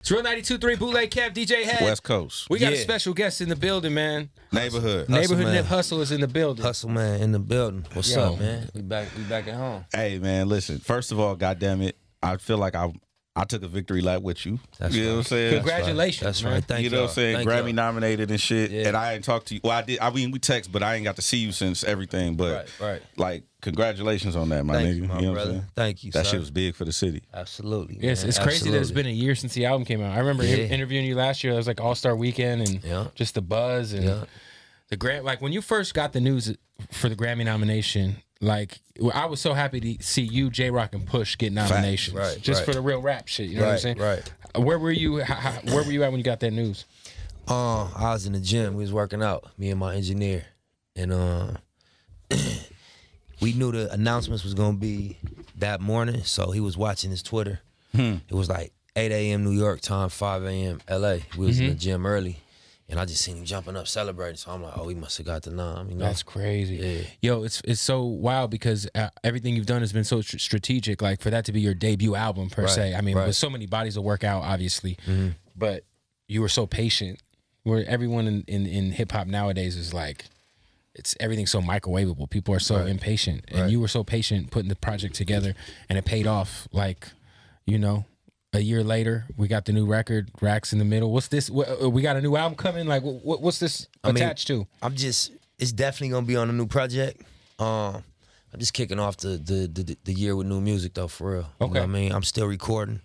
It's Real 92.3 Bootleg Kev, DJ Head. West Coast. We got a special guest in the building, man. Neighborhood. Nip Hussle is in the building. Hustle man in the building. What's up, man? We back at home. Hey, man, listen. First of all, goddamn it, I feel like I took a victory lap with you. That's you know what I'm saying? Congratulations. That's man. right. Thank you. You know what I'm saying? Thank Grammy y'all. nominated and shit. Yeah. And I ain't talked to you. Well, I did. I mean, we text, but I ain't got to see you since everything. But Right. like, congratulations on that, my Thank nigga. you, my know what I'm brother. saying? Thank you, That sir. shit was big for the city. Absolutely. Yes, man. it's crazy that it's Absolutely. been a year since the album came out. I remember interviewing you last year. It was like All-Star Weekend and just the buzz and the grant. Like when you first got the news for the Grammy nomination, like I was so happy to see you, J-Rock, and Push get nominations, Right, just for the real rap shit. You know what I'm saying? Right. Where were you? Where were you at when you got that news? I was in the gym. We was working out, me and my engineer, and we knew the announcements was gonna be that morning. So he was watching his Twitter. It was like 8 a.m. New York time, 5 a.m. LA. We was in the gym early, and I just seen him jumping up celebrating. So I'm like, oh, he must have got the nom. You know? That's crazy. Yeah. Yo, it's so wild because everything you've done has been so strategic. Like for that to be your debut album per se. I mean, with so many bodies of work out, obviously, but you were so patient. Where everyone in hip hop nowadays is like, everything's so microwavable. People are so impatient, and you were so patient putting the project together, and it paid off. Like, you know, a year later, we got the new record, Racks in the Middle. What's this? We got a new album coming. Like, what's this attached to? It's definitely gonna be on a new project. I'm just kicking off the year with new music though, for real. You know what I mean? I'm still recording.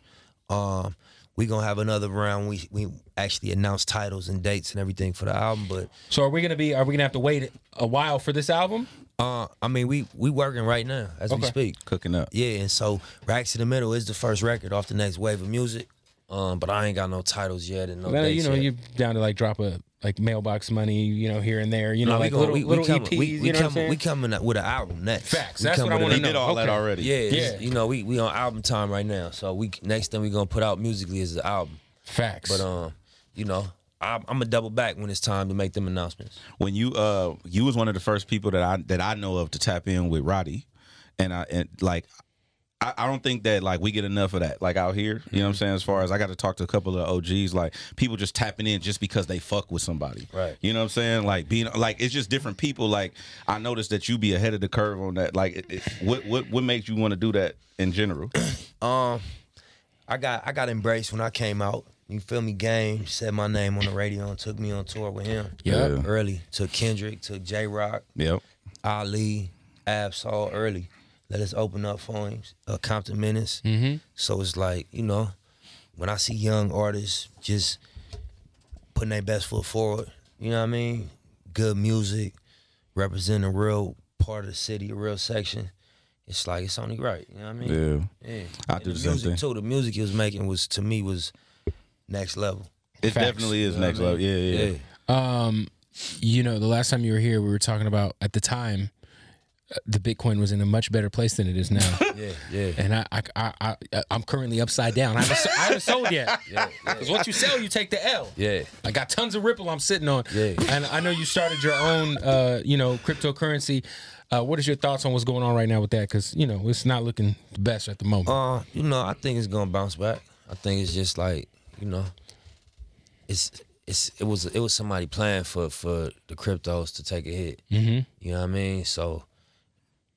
We gonna have another round. We actually announced titles and dates and everything for the album, but so are we gonna have to wait a while for this album? I mean, we working right now as we speak. Cooking up. Yeah, and so Racks in the Middle is the first record off the next wave of music. But I ain't got no titles yet and no dates you know, yet. you're down to like drop a mailbox money, you know, here and there, you know, like little EPs. We coming up with an album next. Facts. That's what I want to know. We did all that already. Yeah. You know, we on album time right now. So next thing we gonna put out musically is the album. Facts. But you know, I'm gonna double back when it's time to make them announcements. When you was one of the first people that I know of to tap in with Roddy, and I don't think that like we get enough of that like out here. You know what I'm saying? As far as I got to talk to a couple of OGs, like people just tapping in just because they fuck with somebody. Right. You know what I'm saying? Like being like it's just different people. Like I noticed that you be ahead of the curve on that. Like what makes you want to do that in general? I got embraced when I came out. You feel me? Game said my name on the radio and took me on tour with him. Yep. Early. Took Kendrick, took J-Rock, Yep. Ali, Absol early. Let us open up for him. Compton Menace. So it's like, you know, when I see young artists just putting their best foot forward, you know what I mean? Good music, representing a real part of the city, a real section. It's like, it's only right, you know what I mean? Yeah. I do the same music thing. too. The music he was making was, to me, was next level. It Facts. definitely is next level. Yeah. You know, the last time you were here, we were talking about at the time, the Bitcoin was in a much better place than it is now. Yeah. And I'm currently upside down. I haven't sold yet. Because once you sell, you take the L. Yeah. I got tons of Ripple I'm sitting on. Yeah. And I know you started your own, you know, cryptocurrency. What is your thoughts on what's going on right now with that? Because, you know, it's not looking the best at the moment. You know, I think it's gonna bounce back. I think it's just like, you know, it was somebody playing for the cryptos to take a hit. You know what I mean? So,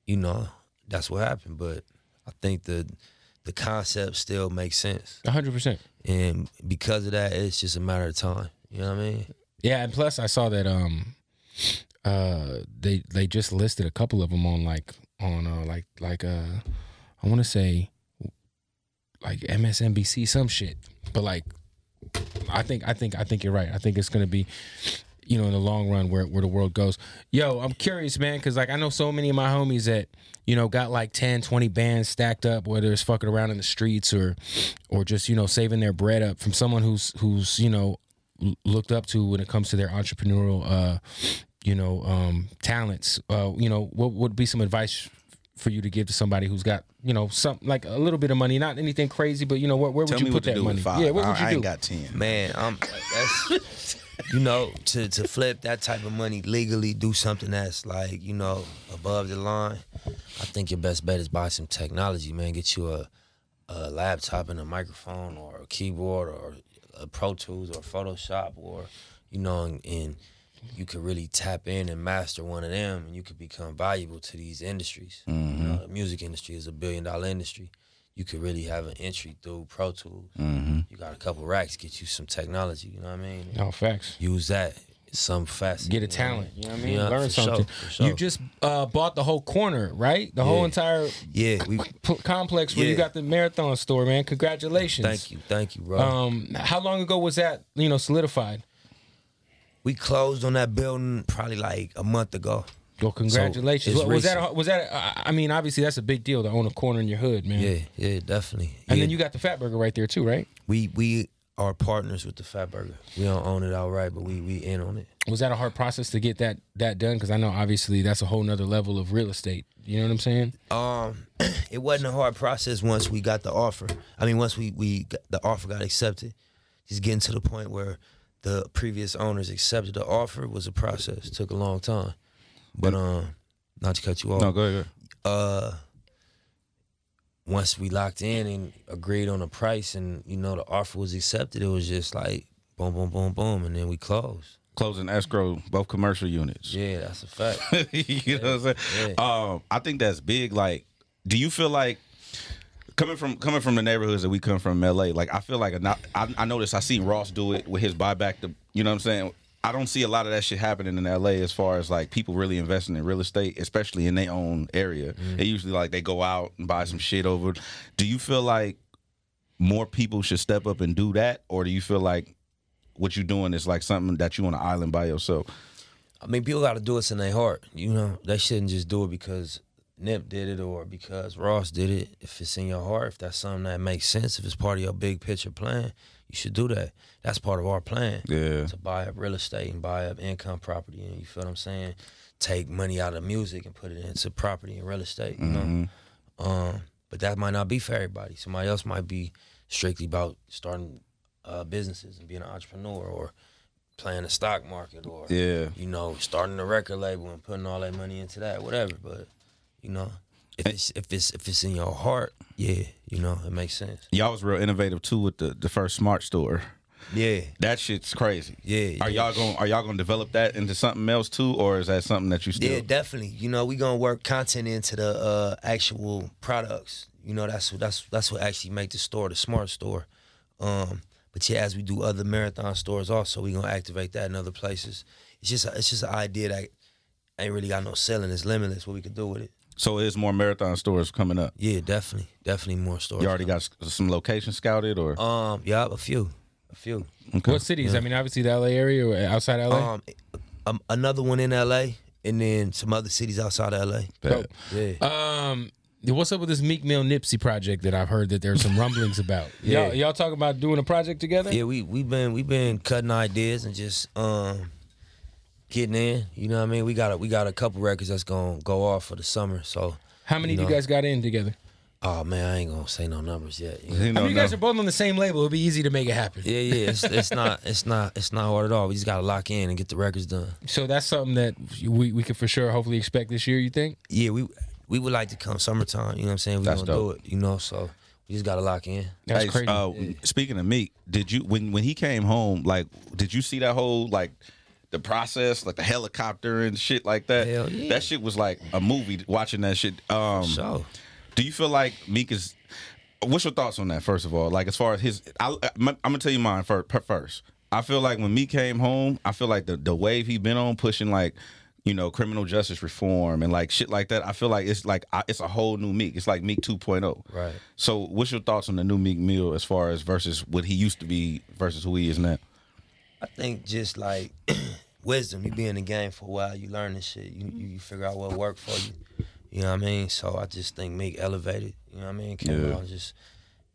you know, that's what happened. But I think the concept still makes sense. 100%. And because of that, it's just a matter of time. You know what I mean? Yeah, and plus I saw that they just listed a couple of them on I want to say like MSNBC some shit, but like I think you're right. I think it's gonna be, you know, in the long run where the world goes. Yo, I'm curious, man, because like I know so many of my homies that, you know, got like 10, 20 bands stacked up, whether it's fucking around in the streets or just, you know, saving their bread up from someone who's you know, looked up to when it comes to their entrepreneurial talents. You know, what would be some advice for you to give to somebody who's got, you know, some like a little bit of money, not anything crazy, but you know, where would you put that money? Yeah, what would you do? I ain't got 10. Man, that's you know, to flip that type of money legally, do something that's like, you know, above the line. I think your best bet is buy some technology, man. Get you a laptop and a microphone or a keyboard or a Pro Tools or Photoshop or, you know, and you could really tap in and master one of them, and you could become valuable to these industries. Mm-hmm. You know, the music industry is $1 billion industry. You could really have an entry through Pro Tools. Mm-hmm. You got a couple racks, get you some technology, you know what I mean? No, facts. Use that in some facet. Get a talent, you know what I mean? Yeah, Learn something. Sure. You just bought the whole corner, right? The whole entire complex where you got the marathon store, man. Congratulations. Thank you, bro. How long ago was that, you know, solidified? We closed on that building probably like a month ago. Well, congratulations. So was that? I mean, obviously that's a big deal to own a corner in your hood, man. Yeah, definitely. And then you got the Fat Burger right there too, right? We are partners with the Fat Burger. We don't own it outright, but we in on it. Was that a hard process to get that done? Because I know obviously that's a whole nother level of real estate. You know what I'm saying? It wasn't a hard process once we got the offer. I mean, once the offer got accepted, just getting to the point where the previous owners accepted the offer was a process. It took a long time. But not to cut you off. No, go ahead. Once we locked in and agreed on a price and, you know, the offer was accepted, it was just like boom, boom, boom, boom, and then we closed. Closing escrow, both commercial units. Yeah, that's a fact. You know what I'm saying? Yeah. I think that's big. Like, do you feel like coming from the neighborhoods that we come from, LA? Like, I feel like I noticed I seen Ross do it with his buyback. You know what I'm saying? I don't see a lot of that shit happening in LA as far as like people really investing in real estate, especially in their own area. They usually like they go out and buy some shit over. Do you feel like more people should step up and do that, or do you feel like what you're doing is like something that you on an island by yourself? I mean, people got to do it in their heart. You know, they shouldn't just do it because Nip did it or because Ross did it. If it's in your heart, if that's something that makes sense, if it's part of your big picture plan, you should do that. That's part of our plan. Yeah. To buy up real estate and buy up income property. And you feel what I'm saying? Take money out of music and put it into property and real estate, you know? But that might not be for everybody. Somebody else might be strictly about starting businesses and being an entrepreneur or playing the stock market or, you know, starting a record label and putting all that money into that, whatever. But, you know, if it's in your heart, yeah, you know, it makes sense. Y'all was real innovative too with the first smart store. Yeah, that shit's crazy. Yeah, are y'all gonna develop that into something else too, or is that something that you still? Yeah, definitely. You know, we gonna work content into the actual products. You know, that's what actually make the store the smart store. But yeah, as we do other marathon stores, also we gonna activate that in other places. It's just an idea that ain't really got no ceiling. It's limitless what we could do with it. So there's more marathon stores coming up. Yeah, definitely more stores. You already got some locations scouted, or yeah, a few. Okay. What cities? Yeah. I mean, obviously the LA area or outside LA. Another one in LA, and then some other cities outside of LA. Cool. Yeah. What's up with this Meek Mill Nipsey project that I've heard that there's some rumblings about? Y'all talking about doing a project together? Yeah, we've been cutting ideas and just getting in. You know what I mean? We got a couple records that's gonna go off for the summer. So how many do you guys got in together? Oh man, I ain't gonna say no numbers yet. I mean, you guys are both on the same label. It'll be easy to make it happen. Yeah. It's not hard at all. We just gotta lock in and get the records done. So that's something that we could for sure hopefully expect this year. You think? Yeah, we would like to come summertime. You know what I'm saying? We gonna do it. You know, so we just gotta lock in. That's crazy. Speaking of Meek, did you when he came home? Like, did you see that whole like the process, like the helicopter and shit like that? Hell yeah. That shit was like a movie. Watching that shit. So. Do you feel like Meek is? What's your thoughts on that? First of all, like as far as his, I'm gonna tell you mine first. I feel like when Meek came home, I feel like the wave he been on pushing like, you know, criminal justice reform and like shit like that. I feel like it's a whole new Meek. It's like Meek 2.0. Right. So what's your thoughts on the new Meek Mill as far as versus what he used to be versus who he is now? I think just like wisdom. You be in the game for a while, you learn this shit. You figure out what worked for you. You know what I mean? So I just think Meek elevated. You know what I mean? Came out and just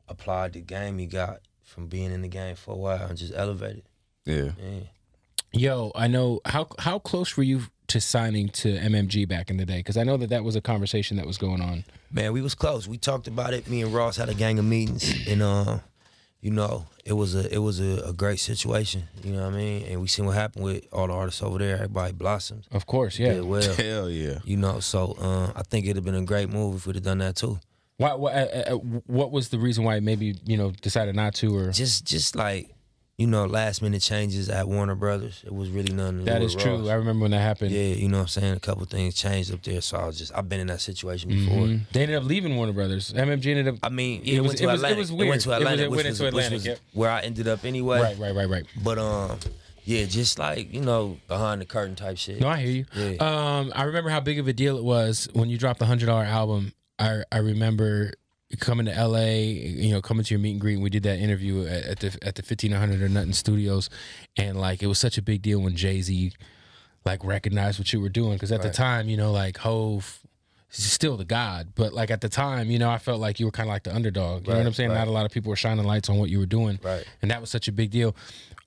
applied the game he got from being in the game for a while and just elevated. Yeah. Yo, I know. How close were you to signing to MMG back in the day? Because I know that was a conversation that was going on. Man, we was close. We talked about it. Me and Ross had a gang of meetings, and you know, it was a great situation. You know what I mean? And we seen what happened with all the artists over there. Everybody blossomed. Of course, yeah. Did well. Hell yeah. You know, so I think it'd have been a great move if we'd have done that too. Why? What was the reason why maybe decided not to? Or just like last minute changes at Warner Brothers. It was really nothing to do That with is true. Ross. I remember when that happened. Yeah, you know what I'm saying? A couple things changed up there, so I've been in that situation before. They ended up leaving Warner Brothers. MMG ended up. I mean, it went to Atlantic. It was weird. It went to Atlantic, It went into Atlantic, which was where I ended up anyway. Right. But yeah, just like behind the curtain type shit. No, I hear you. Yeah. I remember how big of a deal it was when you dropped the $100 album. I remember coming to LA, coming to your meet and greet. And we did that interview at the 1500 or Nothing Studios, and like it was such a big deal when Jay-Z like recognized what you were doing, because at the time, like Hove is still the god, but like at the time, I felt like you were kind of like the underdog. You know what I'm saying? Not a lot of people were shining lights on what you were doing, and that was such a big deal.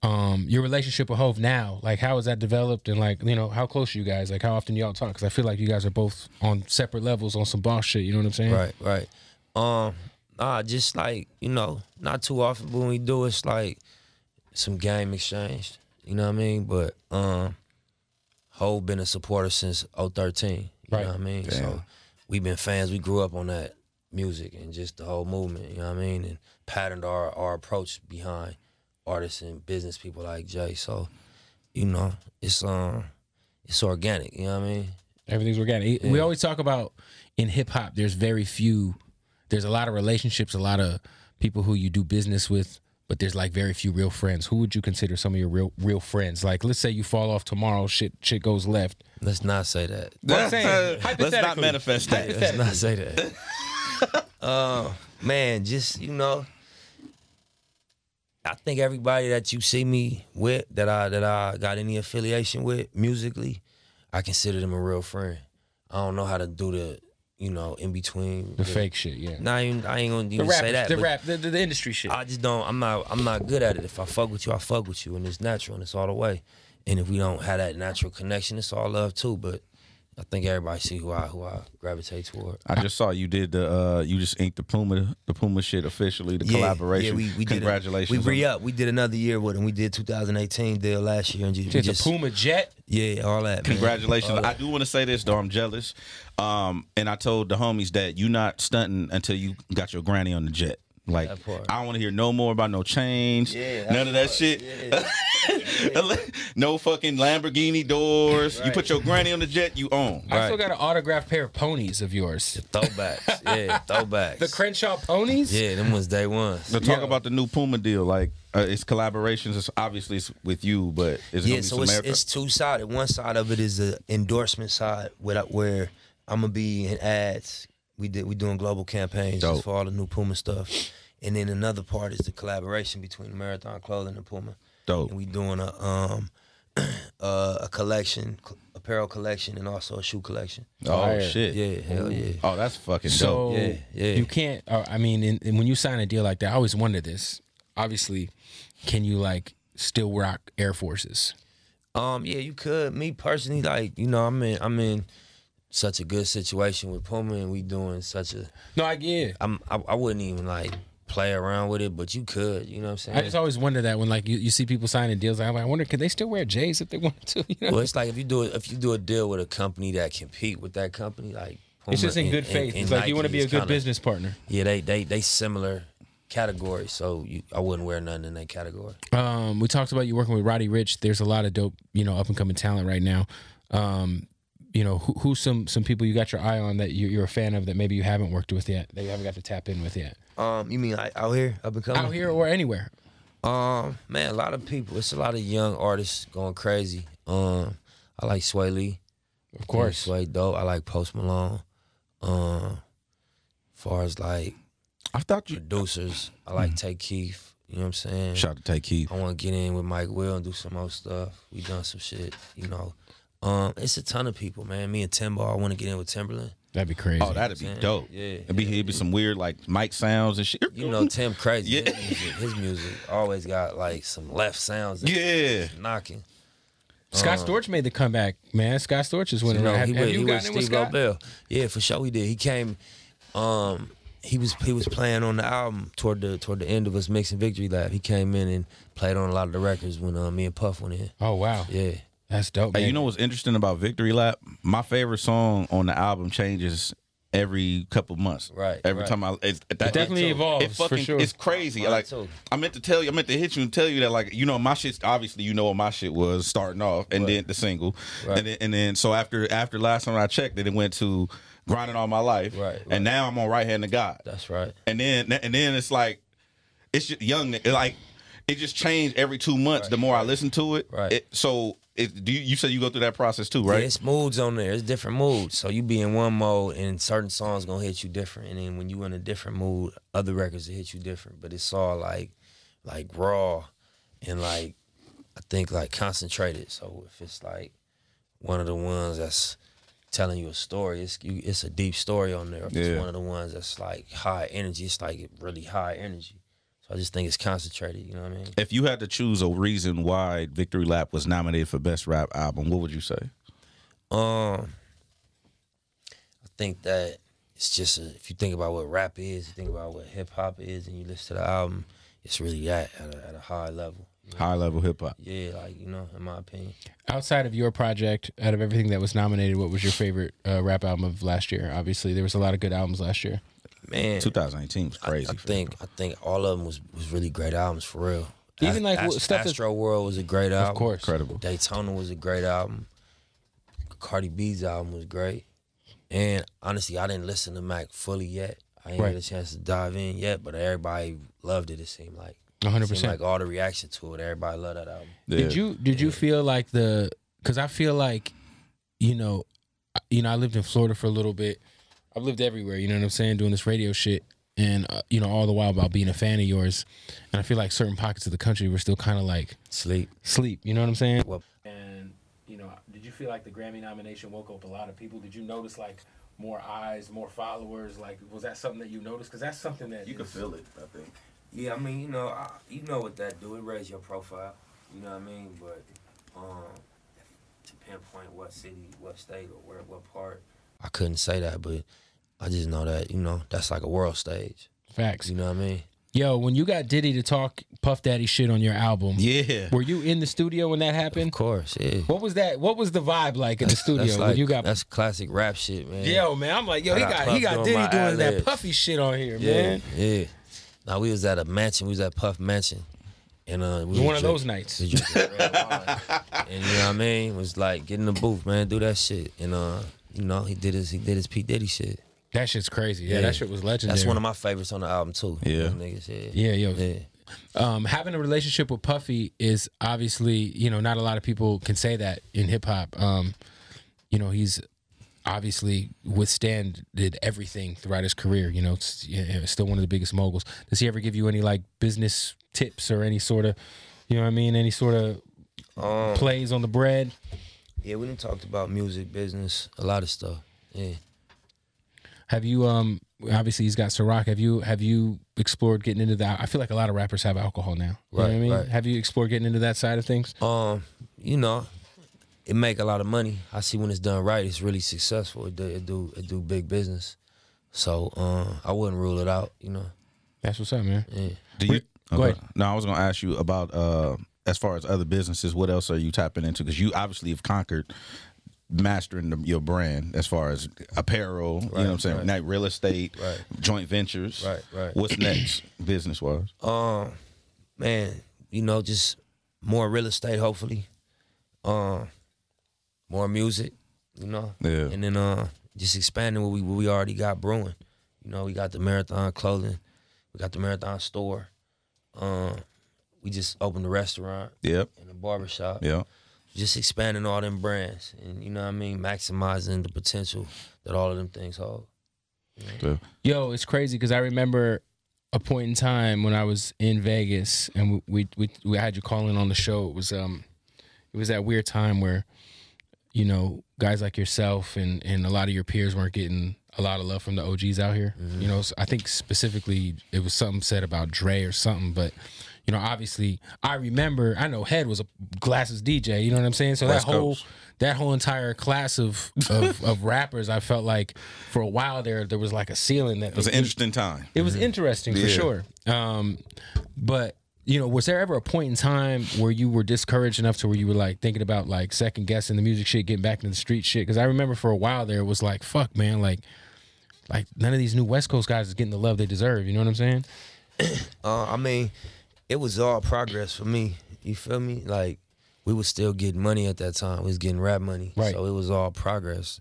Your relationship with Hove now, like how has that developed, and like how close are you guys? Like how often y'all talk? Because I feel like you guys are both on separate levels on some boss shit. You know what I'm saying? Right. Just like, not too often, but when we do, it's like some game exchange. You know what I mean? But Hov been a supporter since 2013. You know what I mean? Damn. So we've been fans. We grew up on that music and just the whole movement, you know what I mean? And patterned our approach behind artists and business people like Jay. So, it's organic, you know what I mean? Everything's organic. We always talk about in hip hop, there's a lot of relationships, a lot of people who you do business with, but there's like very few real friends. Who would you consider some of your real friends? Like, let's say you fall off tomorrow, shit goes left. Let's not say that. I'm saying, let's not manifest that. Let's not say that. Man, just, I think everybody that you see me with, that I got any affiliation with musically, I consider them a real friend. I don't know how to do the, in between the fake shit. Yeah. Nah, I ain't gonna even say that. The industry shit. I just don't. I'm not good at it. If I fuck with you, I fuck with you, and it's natural and it's all the way. And if we don't have that natural connection, it's all love too. But I think everybody see who I gravitate toward. I just saw you did you just inked the Puma shit officially, the collaboration. Yeah, we Congratulations. We re-up. We did another year with him. We did 2018 deal last year. And just a Puma jet? Yeah, all that, man. Congratulations. I do want to say this, though. I'm jealous. And I told the homies that you not stunting until you got your granny on the jet. Like, I don't want to hear no more about no change, none of that shit. Yeah. No fucking Lamborghini doors. Right. You put your granny on the jet, you own. I still got an autographed pair of ponies of yours. The throwbacks. Yeah, throwbacks. The Crenshaw ponies? Yeah, them was day ones. So talk about the new Puma deal. Like, it's collaborations. It's obviously with you, but it's going to be some it's two-sided. One side of it is the endorsement side where I'm going to be in ads. We doing global campaigns just for all the new Puma stuff. And then another part is the collaboration between Marathon Clothing and Puma. Dope. And we doing a collection, apparel collection, and also a shoe collection. Oh, shit. Yeah, hell yeah. Oh, that's fucking dope. So yeah. You can't, and when you sign a deal like that, I always wonder this. Obviously, can you like still rock Air Forces? Yeah, you could. Me personally, like, I'm in such a good situation with Puma, and we doing such a. No, I get it. I wouldn't even like play around with it, but you could. You know what I'm saying? I just always wonder that when like you see people signing deals, I wonder, could they still wear J's if they wanted to? Well, it's like if you do a deal with a company that compete with that company, like Puma, it's just in good faith. It's like you want to be a good business partner. Yeah, they similar categories, so I wouldn't wear nothing in that category. We talked about you working with Roddy Ricch. There's a lot of dope, up and coming talent right now. Who's some people you got your eye on that you're a fan of that maybe you haven't worked with yet, that you haven't got to tap in with yet? You mean like out here, up and coming? Out here or anywhere? Man, a lot of people. It's a lot of young artists going crazy. I like Sway Lee. Of course. Sway dope. I like Post Malone. Far as like producers, I like Tay Keith. You know what I'm saying? Shout out to Tay Keith. I want to get in with Mike Will and do some more stuff. We done some shit, It's a ton of people, man. Me and Timbo, I want to get in with Timberland. That'd be crazy. Oh, that'd be dope. Yeah. It'd be some weird like mic sounds and shit. Tim crazy. Yeah. His music always got like some left sounds. Knocking. Scott Storch made the comeback, man. Scott Storch is winning. Have you gotten in with Scott? Bell. Yeah, for sure he did. He came. He was playing on the album toward the end of us mixing Victory Lab. He came in and played on a lot of the records when me and Puff went in. Oh wow. Yeah. That's dope. Hey, man. you know what's interesting about Victory Lap? My favorite song on the album Changes every couple months. Right. Every time it definitely evolves. For sure. It's crazy. Like I meant to hit you and tell you that, like, you know, my shit, obviously, you know what my shit was starting off, and then the single, and then so after last time I checked it went to Grinding All My Life, and now I'm on Right Hand of God. That's right. And then it's like, it's just young, like it just changed every 2 months. The more I listen to it, you said you go through that process too, right? Yeah, it's moods on there. It's different moods. So you be in one mode, and certain songs gonna hit you different. And then when you in a different mood, other records will hit you different. But it's all like raw and like, I think, like concentrated. So if it's like one of the ones that's telling you a story, it's a deep story on there. If it's one of the ones that's like high energy, it's like really high energy. I just think it's concentrated, you know what I mean? If you had to choose a reason why Victory Lap was nominated for Best Rap Album, what would you say? I think that it's just, if you think about what rap is, you think about what hip-hop is, and you listen to the album, it's really at a high level. You know? High level hip-hop. Yeah, like, you know, in my opinion. Outside of your project, out of everything that was nominated, what was your favorite rap album of last year? Obviously, there was a lot of good albums last year. Man, 2018 was crazy. I think all of them was really great albums for real. Even like stuff Astro World was a great album. Of course, incredible. Daytona was a great album. Cardi B's album was great. And honestly, I didn't listen to Mac fully yet. I ain't had a chance to dive in yet, but everybody loved it. It seemed like 100%. Like all the reaction to it, everybody loved that album. Yeah. Did you feel like because I feel like, you know, I lived in Florida for a little bit. I've lived everywhere, you know what I'm saying, doing this radio shit, and, you know, all the while about being a fan of yours. And I feel like certain pockets of the country were still kind of like... Sleep, you know what I'm saying? Well, and, you know, did you feel like the Grammy nomination woke up a lot of people? Did you notice, like, more eyes, more followers? Like, was that something that you noticed? Because that's something that... You could feel it, I think. Yeah, I mean, you know what that do. It raise your profile, you know what I mean? But to pinpoint what city, what state, or what part... I couldn't say that, but I just know that, you know, that's like a world stage. Facts. You know what I mean? Yo, when you got Diddy to talk Puff Daddy shit on your album, were you in the studio when that happened? Of course, yeah. What was that? What was the vibe like in the studio when you got? That's classic rap shit, man. Yo, man, I'm like, yo, he got Diddy doing that Puffy shit on here, man. Yeah. Now we was at a mansion. We was at Puff Mansion. And one of those nights. And you know what I mean? It was like, get in the booth, man, do that shit. And you know, he did his P. Diddy shit. That shit's crazy. Yeah, that shit was legendary. That's one of my favorites on the album too. Yeah. Having a relationship with Puffy is obviously, you know, not a lot of people can say that in hip hop. You know, he's obviously did everything throughout his career. You know, it's still one of the biggest moguls. Does he ever give you any like business tips or any sort of, you know what I mean, any sort of plays on the bread? Yeah, we done talked about music, business, a lot of stuff. Yeah. Have you obviously he's got Ciroc. Have you explored getting into that? I feel like a lot of rappers have alcohol now. You know what I mean? Right. Have you explored getting into that side of things? You know, it make a lot of money. I see when it's done right, it's really successful. It do big business. So I wouldn't rule it out, you know. That's what's up, man. Yeah. Go ahead. No, I was gonna ask you about as far as other businesses, what else are you tapping into? Because you obviously have conquered mastering your brand as far as apparel, you know what I'm saying, like real estate, joint ventures. Right. What's next business-wise? Man, you know, just more real estate, hopefully. More music, you know. Yeah. And then just expanding what we already got brewing. You know, we got the Marathon clothing, we got the Marathon store. We just opened a restaurant. Yep. And a barbershop. Yep. Just expanding all them brands and, you know what I mean, maximizing the potential that all of them things hold. You know? Yo, it's crazy because I remember a point in time when I was in Vegas and we had you calling on the show. It was that weird time where, you know, guys like yourself and a lot of your peers weren't getting a lot of love from the OGs out here. Mm-hmm. You know, so I think specifically it was something said about Dre or something, but you know, obviously, I know Head was a glasses DJ. You know what I'm saying? So that whole entire class of rappers, I felt like for a while there was like a ceiling that it was an interesting time. It was interesting for sure. But you know, was there ever a point in time where you were discouraged enough to where you were like thinking about like second guessing the music shit, getting back into the street shit? Because I remember for a while there it was like, fuck, man, like like none of these new West Coast guys is getting the love they deserve. You know what I'm saying? I mean, it was all progress for me. You feel me? Like, we was still getting money at that time. We was getting rap money. Right. So it was all progress.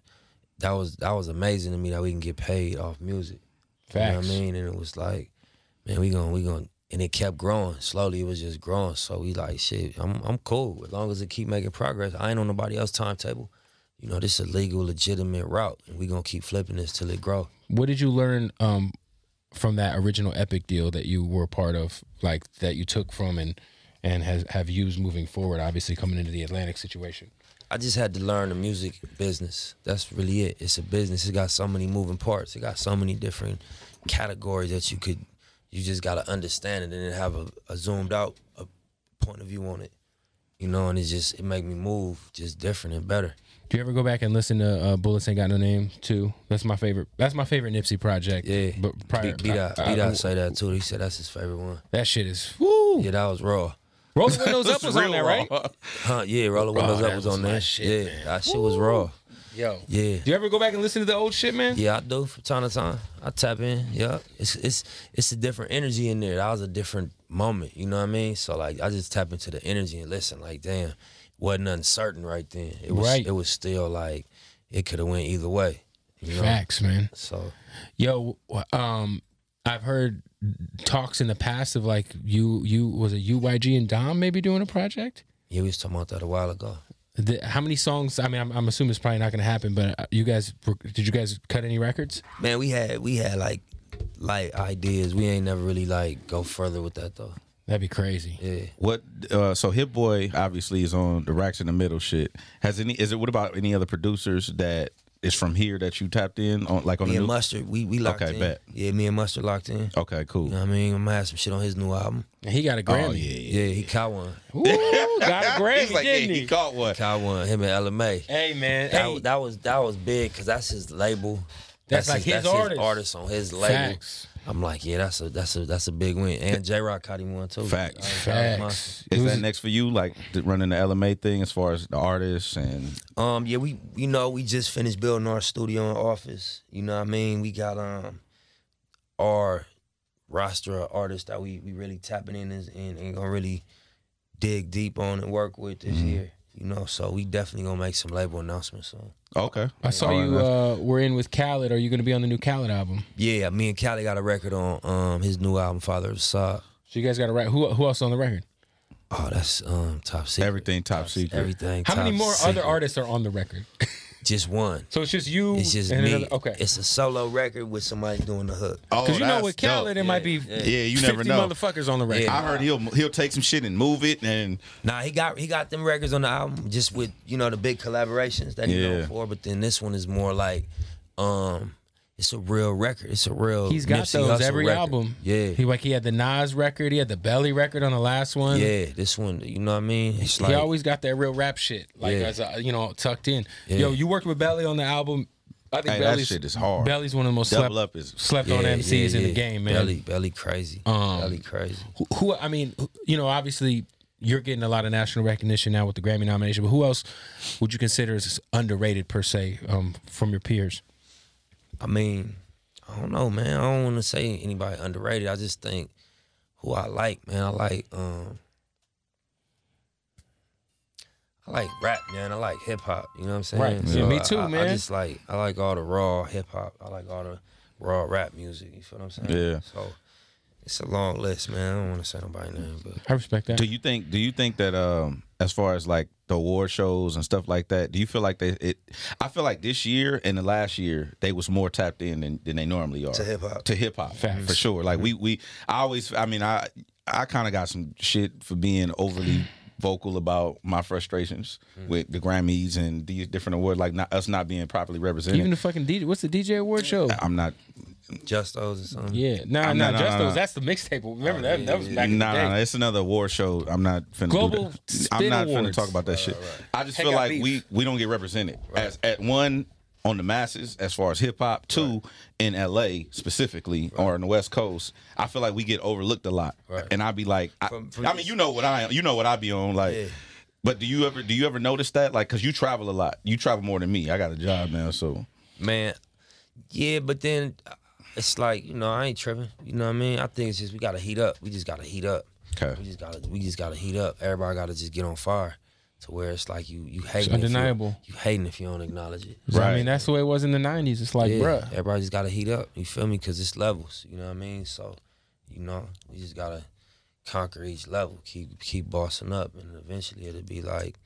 That was amazing to me that we can get paid off music. Facts. You know what I mean? And it was like, man, we gonna, and it kept growing. Slowly, it was just growing. So we like, shit, I'm cool. As long as it keep making progress, I ain't on nobody else's timetable. You know, this is a legal, legitimate route, and we gonna keep flipping this till it grow. What did you learn from that original Epic deal that you were a part of, like that you took from and have used moving forward, obviously coming into the Atlantic situation? I just had to learn the music business. That's really it. It's a business. It got so many moving parts. It got so many different categories that you just got to understand it and then have a zoomed out a point of view on it. You know, and it make me move just different and better. Do you ever go back and listen to Bullets Ain't Got No Name too? That's my favorite Nipsey project. Yeah. But prior, B-Dot say that too. He said that's his favorite one. That shit is woo. Yeah, that was raw. Roll the Windows Up was on there, right? Huh, yeah, Roll the Windows Up was on there. Shit, yeah, that shit was raw. Yo. Yeah. Do you ever go back and listen to the old shit, man? Yeah, I do from time to time. I tap in. Yeah. It's a different energy in there. That was a different moment, you know what I mean? So like I just tap into the energy and listen, like, damn, wasn't uncertain right then. It was still like it could have went either way. You know? Facts, man. So yo, I've heard talks in the past of like you was it UYG and Dom maybe doing a project? Yeah, we was talking about that a while ago. How many songs? I mean, I'm assuming it's probably not going to happen, but did you guys cut any records? Man, we had like ideas. We ain't never really like go further with that though. That'd be crazy. Yeah. What? So Hit Boy obviously is on the Racks in the Middle shit. What about any other producers that is from here that you tapped in on, like on me the and new? Mustard, we locked in. Okay, bet. Yeah, me and Mustard locked in. Okay, cool. You know what I mean? I'm gonna have some shit on his new album. And he got a Grammy. Oh yeah. Yeah, he caught one. Ooh, got a Grammy, He's like, didn't he caught one. Caught one. Him and LMA. Hey man, That was big because that's his label. That's like his artist on his label. Facts. I'm like, yeah, that's a big win. And J-Rock caught him one too. Facts. It Is was- that next for you, like running the LMA thing as far as the artists and? Yeah, we just finished building our studio and office. You know what I mean? We got our roster of artists that we really tapping in and gonna really dig deep on and work with this year. You know, so we definitely gonna make some label announcements soon. Okay. I saw you were in with Khaled. Are you going to be on the new Khaled album? Yeah, me and Cali got a record on his new album, Father of the Sod. So you guys got to write. Who else on the record? Oh, that's top secret. Everything top secret. Everything. How many top more secret. other artists are on the record? Just one. So it's just you. It's just and me. another- okay. It's a solo record with somebody doing the hook. Oh, Because you know with that's Khaled, dope. it might be Yeah, you 50 never know. motherfuckers on the record. Yeah. I heard he'll take some shit and move it and. Nah, he got them records on the album just with, you know, the big collaborations that he known for. But then this one is more like, it's a real record. It's a real. He's got Nipsey those Hussle every record. album. Yeah. He had the Nas record. He had the Belly record on the last one. Yeah, this one, you know what I mean? It's He like, always got that real rap shit, like Yeah. as a, tucked in. Yeah. Yo, you worked with Belly on the album. I think Hey, that Belly's, shit is hard. Belly's one of the most Double Up is. slept on MCs in the game, man. Belly crazy. Belly crazy. Who I mean, obviously you're getting a lot of national recognition now with the Grammy nomination, but who else would you consider as underrated per se from your peers? I mean, I don't know, man. I don't want to say anybody underrated. I just think who I like, man. I like rap, man. I like hip hop. You know what I'm saying? Right. Yeah, me too, man. I like all the raw hip hop. I like all the raw rap music. You feel what I'm saying? Yeah. So it's a long list, man. I don't want to say nobody's name, but I respect that. Do you think that as far as like the award shows and stuff like that, do you feel like I feel like this year and the last year they was more tapped in than they normally are to hip hop. To hip hop, Facts. for sure. Like I kind of got some shit for being overly vocal about my frustrations with the Grammys and these different awards, like us not being properly represented. Even the fucking DJ. What's the DJ award show? I'm not. Justos or something. Yeah, No, Just no. those. That's the mixtape. Remember that? That was back in the day. No, it's another award show. I'm not finna Global do that. Spin I'm not finna Awards. talk about that shit. I just Heck, feel got like beef. we don't get represented as at one on the masses as far as hip hop. Two in LA specifically or in the West Coast. I feel like we get overlooked a lot, and I'd be like, I mean, you know what I be on like. Yeah. But do you ever notice that, like, because you travel a lot, you travel more than me. I got a job now, so Man, Yeah, but then it's like, you know, I ain't tripping. You know what I mean? I think it's just we gotta heat up. We just gotta heat up. Okay. We just gotta heat up. Everybody gotta just get on fire to where it's like you hating. It's undeniable. You hating if you don't acknowledge it. Right. I mean, that's the way it was in the 90s. It's like, bruh. Everybody just gotta heat up. You feel me? Because it's levels. You know what I mean? So, you know, we just gotta conquer each level. Keep bossing up, and eventually it'll be like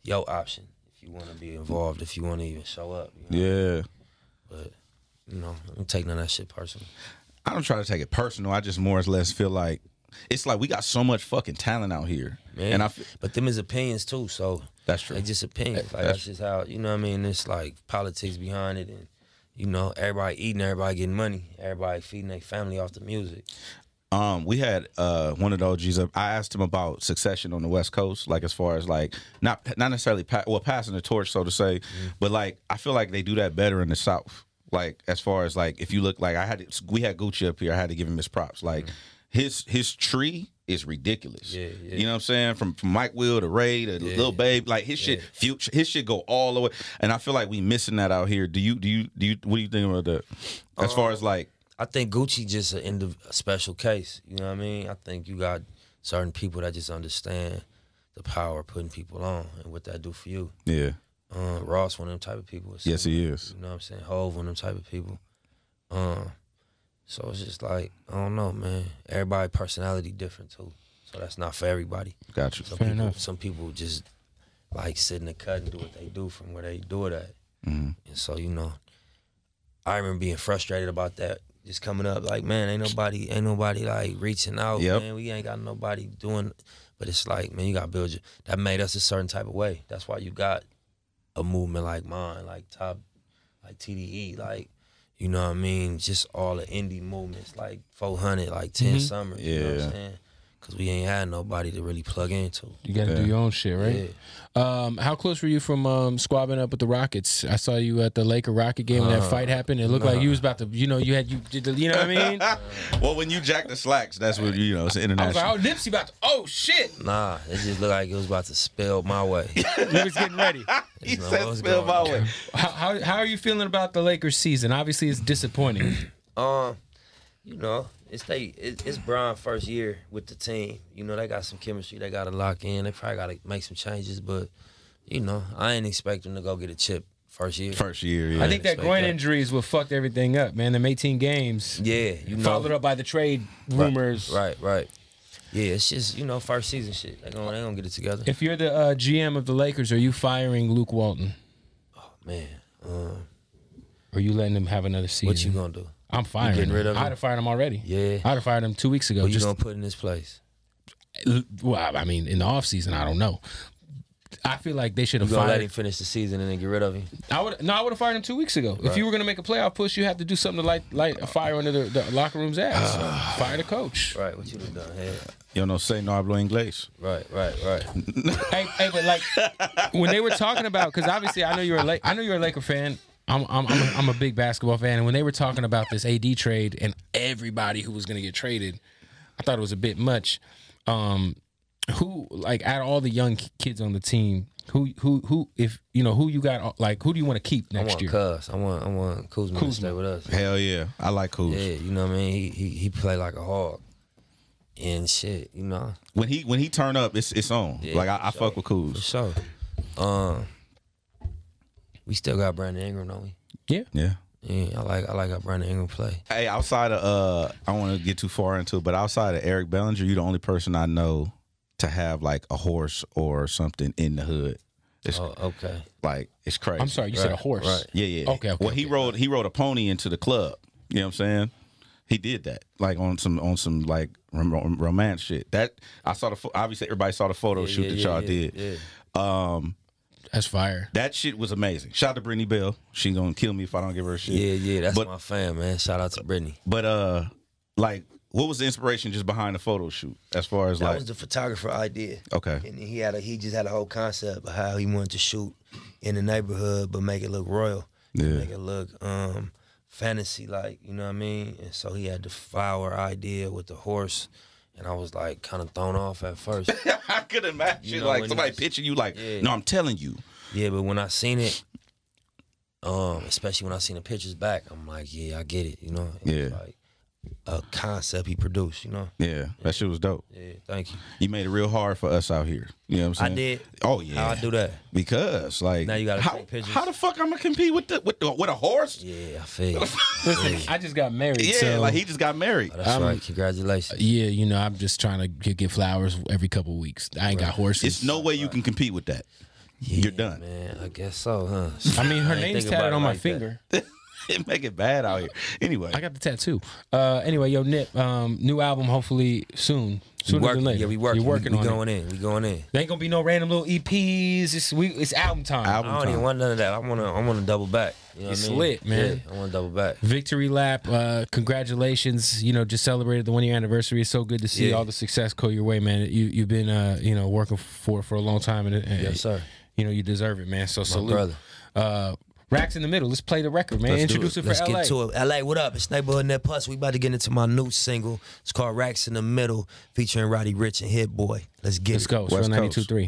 your option if you want to be involved. If you want to even show up. You know? Yeah. But you know, I don't take none of that shit personal. I don't try to take it personal. I just more or less feel like it's like we got so much fucking talent out here, man. And but them is opinions too, so that's true. They just opinions. Like that's just how, you know what I mean. It's like politics behind it, and you know, everybody eating, everybody getting money, everybody feeding their family off the music. We had one of the OGs up. I asked him about succession on the West Coast, like as far as like not necessarily passing the torch, so to say, but like I feel like they do that better in the South. Like as far as like if you look like we had Gucci up here, I had to give him his props. Like his tree is ridiculous. Yeah. You know what I'm saying? From Mike Will to Ray to Lil Babe, like his shit, his shit go all the way. And I feel like we missing that out here. Do you what do you think about that? As far as like, I think Gucci just a special case. You know what I mean? I think you got certain people that just understand the power of putting people on and what that do for you. Yeah. Ross one of them type of people. Yes, he is. You know what I'm saying? Hov one of them type of people. So it's just like, I don't know, man. Everybody personality different too. So that's not for everybody. Gotcha. Some people just like sit in the cut and do what they do from where they do it at. And so, you know, I remember being frustrated about that. Just coming up like, man, ain't nobody like reaching out, man. We ain't got nobody doing, but it's like, man, you gotta build that made us a certain type of way. That's why you got a movement like mine, like like TDE, like, you know what I mean? Just all the indie movements, like 400, like 10 Summers, you know what I'm saying? Because we ain't had nobody to really plug into. You got to do your own shit, right? Yeah. How close were you from squabbing up with the Rockets? I saw you at the Laker-Rocket game when that fight happened. It looked like you was about to, you know, you did the, you know what I mean? Well, when you jack the slacks, that's what, you know, it's international. I was like, oh, Nipsey about to, oh, shit. Nah, it just looked like it was about to spill my way. He was getting ready. He said spill my way. How are you feeling about the Lakers season? Obviously, it's disappointing. You know, it's Bron's first year with the team. You know, they got some chemistry they got to lock in. They probably got to make some changes, but, you know, I ain't expect them to go get a chip first year. Yeah. I think that groin injury is what fucked everything up, man. Them 18 games. Yeah, you know. Followed up by the trade rumors. Right. Yeah, it's just, you know, first season shit. They gonna get it together. If you're the GM of the Lakers, are you firing Luke Walton? Oh, man. Or are you letting him have another season? What you gonna do? I'm firing him. Rid of him? I'd have fired him already. Yeah. I'd have fired him 2 weeks ago. What you gonna put in his place? Well, I mean, in the offseason, I don't know. I feel like they should have fired. You gonna let fired him finish the season and then get rid of him? I would have fired him 2 weeks ago. Right. If you were gonna make a playoff push, you have to do something to light a fire under the locker room's ass. Fire the coach. Right. What you done done? Hey. You know, say no hablo inglés. Right. hey, but like when they were talking about, because obviously I know you're a Laker fan. I'm a big basketball fan, and when they were talking about this AD trade and everybody who was going to get traded, I thought it was a bit much. Who, like, out of all the young kids on the team, who if you know who you got, like, who do you want to keep next year? I want Kuzma to stay with us. Hell yeah, I like Kuz. Yeah, you know what I mean. He play like a hog and shit. You know, when he turn up, it's on. Yeah, like I fuck with Kuz. For sure. We still got Brandon Ingram, don't we? Yeah. Yeah, I like how Brandon Ingram play. Hey, outside of I don't want to get too far into it, but outside of Eric Bellinger, you're the only person I know to have like a horse or something in the hood. Okay. Like, it's crazy. I'm sorry, you said a horse. Right. Yeah. Okay. Well, he rode a pony into the club. You know what I'm saying? He did that, like on some like romance shit. That I saw obviously everybody saw the photo shoot that y'all did. Yeah. That's fire. That shit was amazing. Shout out to Brittany Bell. She gonna kill me if I don't give her a shit. Yeah, that's my fan, man. Shout out to Brittany. But like, what was the inspiration just behind the photo shoot? As far as that was the photographer idea. Okay. And he just had a whole concept of how he wanted to shoot in the neighborhood, but make it look royal. Yeah. Make it look fantasy like, you know what I mean? And so he had the flower idea with the horse. And I was like kind of thrown off at first. I could imagine like somebody picture you like, no, I'm telling you. Yeah, but when I seen it, Especially when I seen the pictures back, I'm like, yeah, I get it, you know. Yeah. Like a concept he produced, you know. Yeah, that shit was dope. Yeah, thank you. You made it real hard for us out here. You know what I'm saying? I did. Oh yeah. How I do that? Because like Now you gotta take pictures. How the fuck I'm gonna compete with a horse? Yeah, I feel. Listen, I just got married. Yeah, so, like he just got married. Oh, that's right. Congratulations. Yeah, you know, I'm just trying to get flowers every couple of weeks. I ain't got horses. It's no way you can compete with that. Yeah, You're done. Man, I guess so, huh? I mean, her I ain't name's think about tatted it on my like that. finger. It make it bad out here. Anyway, I got the tattoo. Anyway, yo, Nip, new album hopefully soon. Sooner than later. Yeah, we working. You're working we on going it. in. We going in. There ain't gonna be no random little EPs. It's album time. I don't even want none of that. I want to double back. You know It's what I mean? lit, man. Yeah, I want to double back. Victory lap. Congratulations. You know, just celebrated the 1-year anniversary. It's so good to see Yeah. all the success go your way, man. You've been working for a long time, and Yes, sir. You know, you deserve it, man. So My salute. brother. Racks in the middle. Let's play the record, man. Let's do Introduce it for Let's LA. get to it. LA, what up? It's Neighborhood Net Plus. We about to get into my new single. It's called Racks in the Middle, featuring Roddy Ricch and Hit Boy. Let's get Let's it. go. It's West from Coast. 92.3.